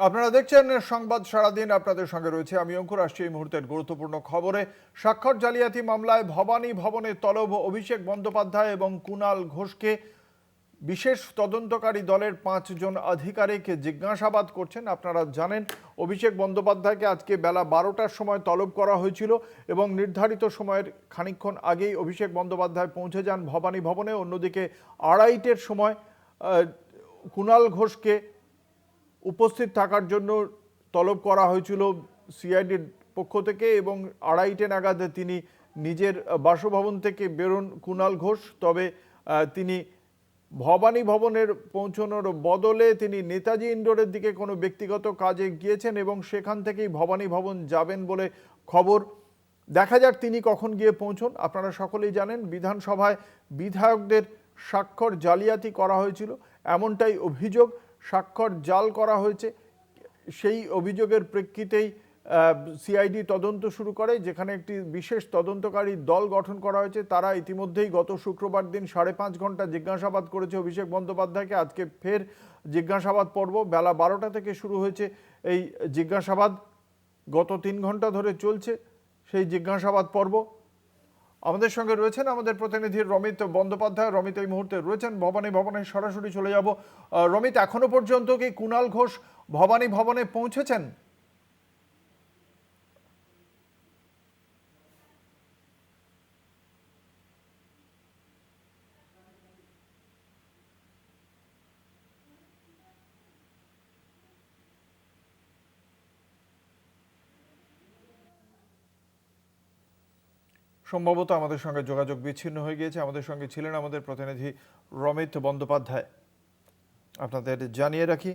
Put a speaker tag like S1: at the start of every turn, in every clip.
S1: আপনারা দেখছেন সংবাদ সারাদিন। আপনাদের সঙ্গে রয়েছে আমি অঙ্কুর। আসছি এই মুহূর্তের গুরুত্বপূর্ণ খবরে। স্বাক্ষর জালিয়াতি মামলায় ভবানী ভবনে তলব অভিষেক বন্দ্যোপাধ্যায় এবং কুণাল ঘোষকে বিশেষ তদন্তকারী দলের 5 জন আধিকারিক জিজ্ঞাসাবাদ করছেন। আপনারা জানেন অভিষেক বন্দ্যোপাধ্যায়কে আজকে বেলা 12টার সময় তলব করা হয়েছিল এবং নির্ধারিত সময়ের খানিকক্ষণ আগেই অভিষেক বন্দ্যোপাধ্যায় পৌঁছে যান ভবানী ভবনে। অন্যদিকে 2:30টার সময় কুণাল ঘোষকে উপস্থিত থাকার জন্য তলব করা হয়েছিল সিআইডির পক্ষ থেকে এবং 2:30 নাগাদ তিনি নিজের বাসভবন থেকে বেরোন কুণাল ঘোষ। তবে তিনি ভবানী ভবনের পৌঁছানোর বদলে তিনি নেতাজি ইন্ডোরের দিকে কোনো ব্যক্তিগত কাজে গিয়েছেন এবং সেখান থেকেই ভবানী ভবন যাবেন বলে খবর। দেখা যাক তিনি কখন গিয়ে পৌঁছন। আপনারা সকলেই জানেন বিধানসভায় বিধায়কদের স্বাক্ষর জালিয়াতি করা হয়েছিল, এমনটাই অভিযোগ। স্বাক্ষর জাল করা হয়েছে, সেই অভিযোগের প্রেক্ষিতেই সিআইডি তদন্ত শুরু করে, যেখানে একটি বিশেষ তদন্তকারী দল গঠন করা হয়েছে। তারা ইতিমধ্যেই গত শুক্রবার দিন 5.5 ঘন্টা জিজ্ঞাসাবাদ করেছে অভিষেক বন্দ্যোপাধ্যায়কে। আজকে ফের জিজ্ঞাসাবাদ পর্ব বেলা 12টা থেকে শুরু হয়েছে। এই জিজ্ঞাসাবাদ গত 3 ঘন্টা ধরে চলছে সেই জিজ্ঞাসাবাদ পর্ব। আমাদের সঙ্গে রয়েছেন আমাদের প্রতিনিধি রমিত বন্দ্যোপাধ্যায়। রমিত এই মুহূর্তে রয়েছেন ভবানী ভবনে। সরাসরি চলে যাব। রমিত, এখনো পর্যন্ত কি কুণাল ঘোষ ভবানী ভবনে পৌঁছেছেন? সম্ভবত আমাদের সঙ্গে যোগাযোগ বিচ্ছিন্ন হয়ে গিয়েছে। আমাদের সঙ্গে ছিলেন আমাদের প্রতিনিধি রমিত বন্দ্যোপাধ্যায়। আপনাদের জানিয়ে রাখি,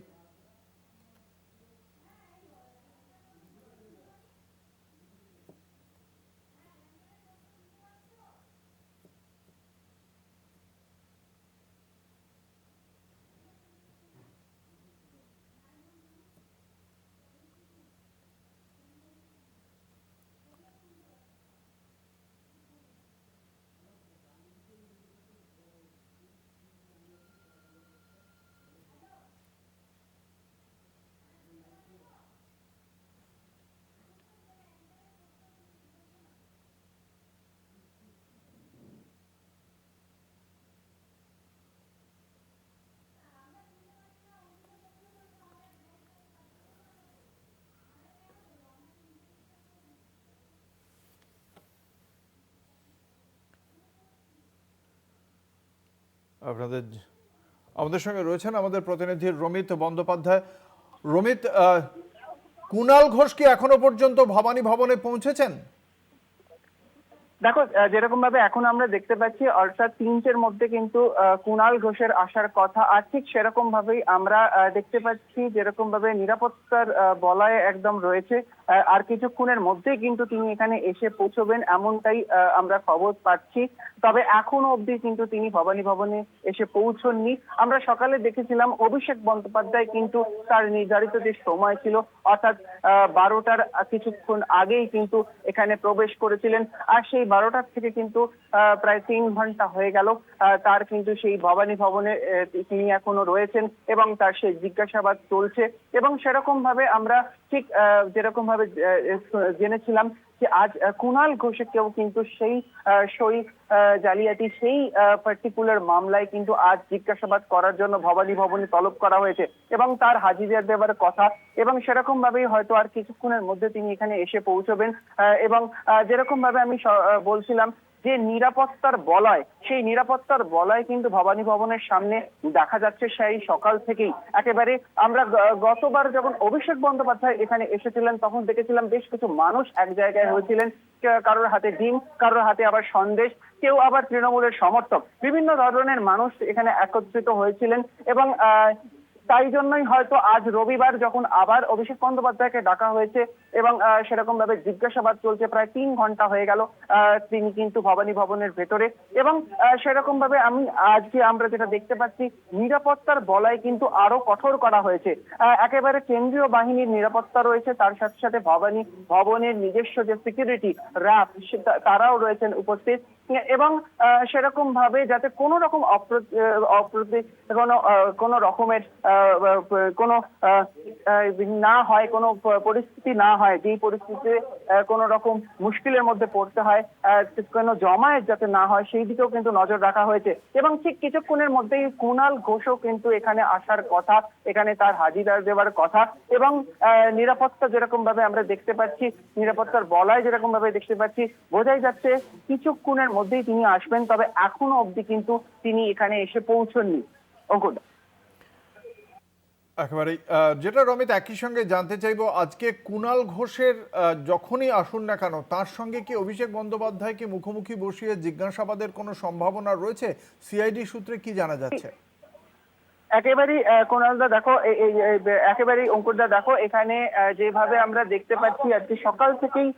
S1: আপনাদের আমাদের সঙ্গে রয়েছেন আমাদের প্রতিনিধি রমিত বন্দ্যোপাধ্যায়। রমিত, কুণাল ঘোষ কি এখনো পর্যন্ত ভবানী ভবনে পৌঁছেছেন?
S2: দেখো, যেরকম ভাবে এখন আমরা দেখতে পাচ্ছি অর্থাৎ 3টের মধ্যে কিন্তু কুণাল ঘোষের আসার কথা, আর ঠিক সেরকম ভাবেই আমরা দেখতে পাচ্ছি যেরকম ভাবে নিরাপত্তার বলয়ে একদম রয়েছে। আর কিছুক্ষণের মধ্যেই কিন্তু তিনি এখানে এসে পৌঁছবেন, এমনটাই আমরা খবর পাচ্ছি। তবে এখনো অবধি কিন্তু তিনি ভবানী ভবনে এসে পৌঁছননি। আমরা সকালে দেখেছিলাম অভিষেক বন্দ্যোপাধ্যায় কিন্তু তার নির্ধারিত যে সময় ছিল অর্থাৎ 12টার কিছুক্ষণ আগেই কিন্তু এখানে প্রবেশ করেছিলেন। আর সেই 12টার থেকে কিন্তু প্রায় 3 ঘন্টা হয়ে গেল তার কিন্তু সেই ভবানী ভবনে তিনি এখনো রয়েছেন এবং তার সেই জিজ্ঞাসাবাদ চলছে। এবং সেরকম ভাবে আমরা ঠিক যেরকম ভাবে জেনেছিলাম যে আজ কুণাল ঘোষকেও কিন্তু সেই সই জালিয়াতি সেই পার্টিকুলার মামলায় কিন্তু আজ জিজ্ঞাসাবাদ করার জন্য ভবানী ভবনে তলব করা হয়েছে এবং তার হাজিরা দেওয়ার কথা। এবং সেরকম ভাবেই হয়তো আর কিছুক্ষণের মধ্যে তিনি এখানে এসে পৌঁছবেন। এবং যেরকম ভাবে আমি বলছিলাম যে নিরাপত্তার বলয়, সেই নিরাপত্তার বলয় কিন্তু ভবানী ভবনের সামনে দেখা যাচ্ছে সেই সকাল থেকেই। একেবারে আমরা গতবার যখন অভিষেক বন্দ্যোপাধ্যায় এখানে এসেছিলেন তখন দেখেছিলাম বেশ কিছু মানুষ এক জায়গায় হয়েছিলেন, কারোর হাতে ডিম, কারোর হাতে আবার সন্দেশ, কেউ আবার তৃণমূলের সমর্থক, বিভিন্ন ধরনের মানুষ এখানে একত্রিত হয়েছিলেন। এবং তাই জন্যই হয়তো আজ রবিবার যখন আবার অভিষেক বন্দ্যোপাধ্যায়কে ডাকা হয়েছে এবং সেরকম ভাবে জিজ্ঞাসাবাদ চলছে, প্রায় 3 ঘন্টা হয়ে গেল তিনি কিন্তু ভবানী ভবনের ভেতরে। এবং সেরকম ভাবে আজকে আমরা যেটা দেখতে পাচ্ছি নিরাপত্তার বলয় কিন্তু আরো কঠোর করা হয়েছে। একেবারে কেন্দ্রীয় বাহিনীর নিরাপত্তা রয়েছে, তার সাথে সাথে ভবানী ভবনের নিজস্ব যে সিকিউরিটি র্যাব তারাও রয়েছেন উপস্থিত। এবং সেরকম ভাবে যাতে কোনো রকম কোনো রকমের কোনো না হয়, কোনো পরিস্থিতি না হয় যেই পরিস্থিতিতে কোনো রকম মুশকিলের মধ্যে পড়তে হয়, কোনো জমায়েত যাতে না হয় সেই দিকেও কিন্তু নজর রাখা হয়েছে। এবং ঠিক কিছুক্ষণের মধ্যেই কুণাল ঘোষও কিন্তু এখানে আসার কথা, এখানে তার হাজিরা দেওয়ার কথা। এবং নিরাপত্তা যেরকম ভাবে আমরা দেখতে পাচ্ছি, নিরাপত্তার বলয় যেরকম ভাবে দেখতে পাচ্ছি, বোঝাই যাচ্ছে কিছুক্ষণের মধ্যেই তিনি আসবেন। তবে এখনো অবধি কিন্তু তিনি এখানে এসে পৌঁছননি। অঙ্কুর,
S1: একেবারেই যেটা রমিত একই সঙ্গে জানতে চাইবো, আজকে কুণাল ঘোষের যখনই আসুন না কেন তার সঙ্গে কি অভিষেক বন্দ্যোপাধ্যায়কে মুখোমুখি বসিয়ে জিজ্ঞাসাবাদের কোনো সম্ভাবনা রয়েছে? সিআইডি সূত্রে কি জানা যাচ্ছে?
S2: একেবারেই কুণালদা দেখো, একেবারেই অঙ্কুরদা দেখো, এখানে যেভাবে আমরা দেখতে পাচ্ছি আজকে সকাল থেকেই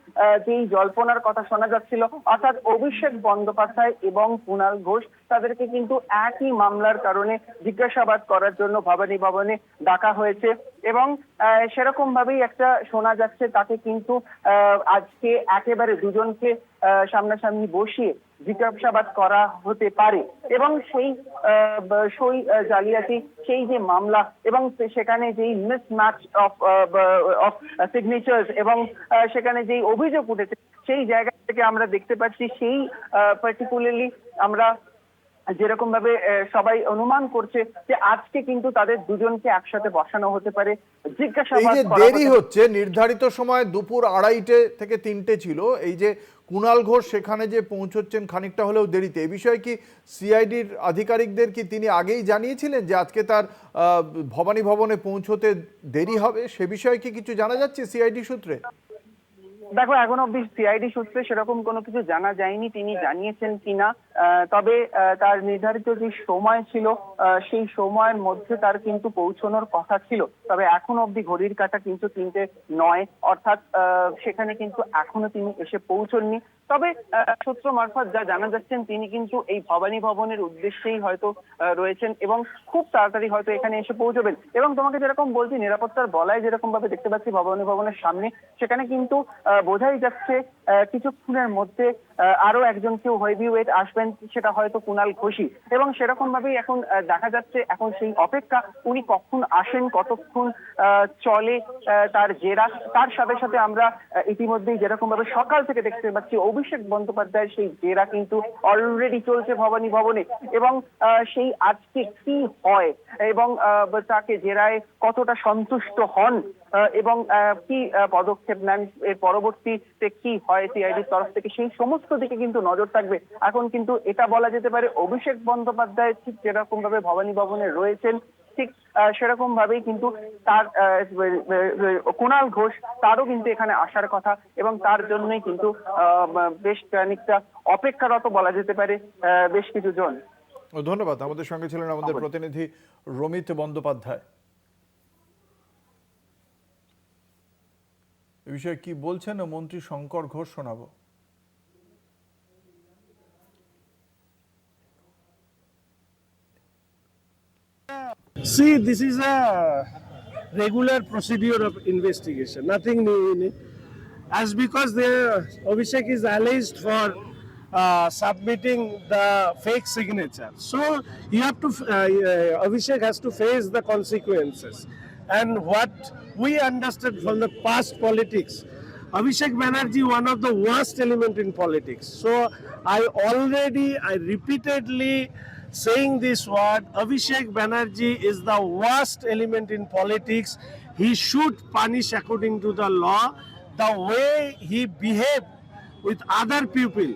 S2: যেই জল্পনার কথা শোনা যাচ্ছিল, অর্থাৎ অভিষেক বন্দ্যোপাধ্যায় এবং কুণাল ঘোষ তাদেরকে কিন্তু একই মামলার কারণে জিজ্ঞাসাবাদ করার জন্য ভবানী ভবনে ডাকা হয়েছে। এবং সেরকম ভাবেই একটা শোনা যাচ্ছে তাকে কিন্তু আজকে একেবারে দুজনকে সামনাসামনি বসিয়ে জিজ্ঞাসাবাদ করা হতে পারে। এবং সেই জালিয়াতি, সেই যে মামলা এবং সেখানে যেই মিসম্যাচ অফ সিগনেচার্স এবং সেখানে যেই অভিযোগ উঠেছে, সেই জায়গা থেকে আমরা দেখতে পাচ্ছি সেই পার্টিকুলারলি আমরা যেরকম ভাবে সবাই অনুমান করছে যে আজকে কিন্তু তাদের দুজনকে একসাথে বসানো হতে পারে, জিজ্ঞাসাবাদ
S1: এই যে দেরি হচ্ছে, নির্ধারিত সময় দুপুর 2:30 থেকে 3টে ছিল, এই যে কুণাল ঘোষ সেখানে যে পৌঁছচ্ছেন খানিকটা হলেও দেরিতে, এই বিষয়ে কি সিআইডির আধিকারিকদের কি তিনি আগেই জানিয়েছিলেন যে আজকে তার ভবানী ভবনে পৌঁছতে দেরি হবে? সে বিষয়ে কি কিছু জানা যাচ্ছে সিআইডি সূত্রে?
S2: দেখো, এখন অব্দি সিআইডি সূত্রে সেরকম কোনো কিছু জানা যায়নি তিনি জানিয়েছেন কিনা। তবে তার নির্ধারিত যে সময় ছিল সেই সময়ের মধ্যে তার কিন্তু পৌঁছানোর কথা ছিল। তবে এখন অব্দি ঘড়ির কাঁটা কিন্তু 3টে নয়, অর্থাৎ সেখানে কিন্তু এখনো তিনি এসে পৌঁছননি। তবে সূত্র মারফত যা জানা যাচ্ছেন তিনি কিন্তু এই ভবানী ভবনের উদ্দেশ্যেই হয়তো রয়েছেন এবং খুব তাড়াতাড়ি হয়তো এখানে এসে পৌঁছবেন। এবং তোমাকে যেরকম বলছি, নিরাপত্তার বলয় যেরকম ভাবে দেখতে পাচ্ছি ভবানী ভবনের সামনে, সেখানে কিন্তু বোঝাই যাচ্ছে কিছুক্ষণের মধ্যে আরো একজন কেউ হেভিওয়েট আসবেন, সেটা হয়তো কুণাল ঘোষই। এবং সেরকম ভাবেই এখন দেখা যাচ্ছে, এখন সেই অপেক্ষা উনি কখন আসেন, কতক্ষণ চলে তার জেরা। তার সাথে সাথে আমরা ইতিমধ্যেই যেরকম ভাবে সকাল থেকে দেখতে পাচ্ছি অভিষেক বন্দ্যোপাধ্যায়ের সেই জেরা কিন্তু অলরেডি চলছে ভবানী ভবনে। এবং সেই আজকে কি হয় এবং তাকে জেরায় কতটা সন্তুষ্ট হন এবং কি পদক্ষেপ নেন, এর পরবর্তীতে কি হয় সিআইডির তরফ থেকে, সেই সমস্ত দিকে কিন্তু নজর থাকবে। এখন কিন্তু এটা বলা যেতে পারে অভিষেক বন্দ্যোপাধ্যায় ঠিক যেরকম ভাবে ভবানী ভবনে রয়েছেন, ঠিক সেরকম ভাবেই কিন্তু তার কুণাল ঘোষ তারও কিন্তু এখানে আসার কথা। এবং তার জন্যই কিন্তু বেশ খানিকটা অপেক্ষারত বলা যেতে পারে বেশ কিছু জন।
S1: ধন্যবাদ। আমাদের সঙ্গে ছিলেন আমাদের প্রতিনিধি রমিত বন্দ্যোপাধ্যায়। এ বিষয়ে কি বলছেন মন্ত্রী শঙ্কর ঘোষ শোনাবো।
S3: See, this is a regular procedure of investigation, nothing new in it. As because Abhishek is alleged for submitting the fake signature, so you have to Abhishek has to face the consequences. And what we understood from the past politics, Abhishek Banerjee one of the worst element in politics. So I repeatedly saying this word, Abhishek Banerjee is the worst element in politics. He should punish according to the law. The way he behaved with other people,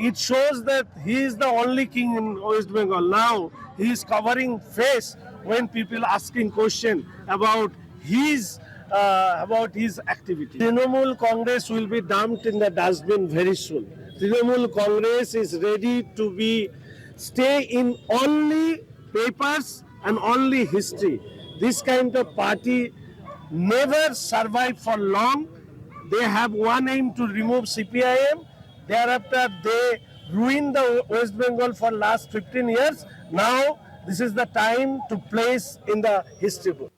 S3: it shows that he is the only king in West Bengal. Now he is covering face when people asking question about his activity. Trinamool Congress will be dumped in the dustbin very soon. Trinamool Congress is ready to stay in only papers and only history. This kind of party never survive for long. They have one aim to remove CPIM. Thereafter, they ruined the West Bengal for last 15 years. Now, this is the time to place in the history book.